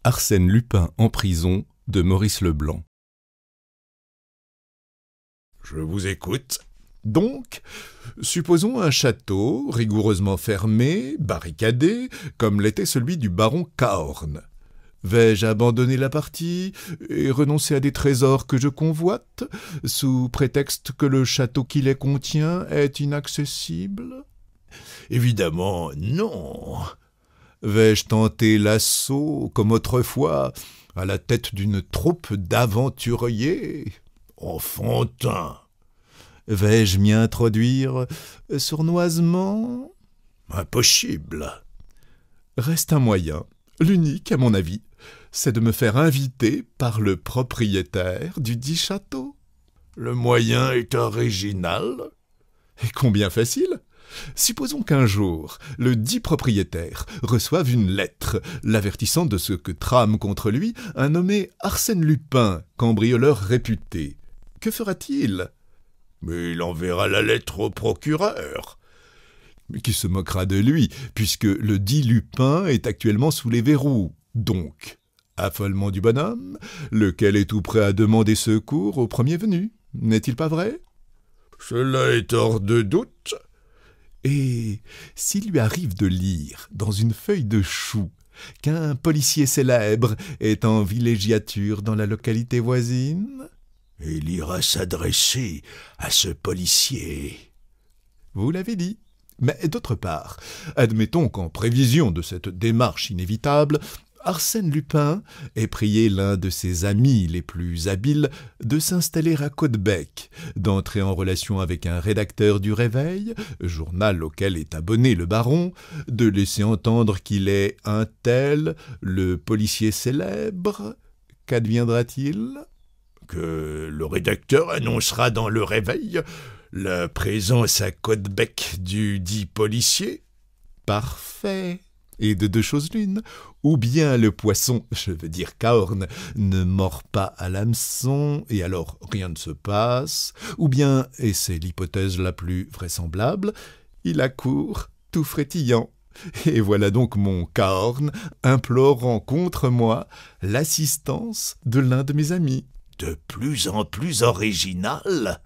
Arsène Lupin en prison de Maurice Leblanc. Je vous écoute. Donc, supposons un château rigoureusement fermé, barricadé, comme l'était celui du baron Cahorn. Vais-je abandonner la partie et renoncer à des trésors que je convoite, sous prétexte que le château qui les contient est inaccessible? Évidemment, non. Vais-je tenter l'assaut, comme autrefois, à la tête d'une troupe d'aventuriers? Enfantin. Vais-je m'y introduire sournoisement? Impossible. Reste un moyen, l'unique à mon avis, c'est de me faire inviter par le propriétaire du dit château. Le moyen est original. Et combien facile! Supposons qu'un jour, le dit propriétaire reçoive une lettre l'avertissant de ce que trame contre lui un nommé Arsène Lupin, cambrioleur réputé. Que fera-t-il? Mais il enverra la lettre au procureur. Qui se moquera de lui, puisque le dit Lupin est actuellement sous les verrous. Donc, affolement du bonhomme, lequel est tout prêt à demander secours au premier venu. N'est-il pas vrai? Cela est hors de doute. Et s'il lui arrive de lire dans une feuille de chou qu'un policier célèbre est en villégiature dans la localité voisine? Il ira s'adresser à ce policier. Vous l'avez dit. Mais d'autre part, admettons qu'en prévision de cette démarche inévitable, Arsène Lupin ait prié l'un de ses amis les plus habiles de s'installer à Caudebec, d'entrer en relation avec un rédacteur du Réveil, journal auquel est abonné le baron, de laisser entendre qu'il est un tel, le policier célèbre. Qu'adviendra-t-il? Que le rédacteur annoncera dans le Réveil la présence à Caudebec du dit policier. Parfait. Et de deux choses l'une, ou bien le poisson, je veux dire Cahorn, ne mord pas à l'hameçon, et alors rien ne se passe, ou bien, et c'est l'hypothèse la plus vraisemblable, il accourt tout frétillant. Et voilà donc mon Cahorn implorant contre moi l'assistance de l'un de mes amis. De plus en plus original.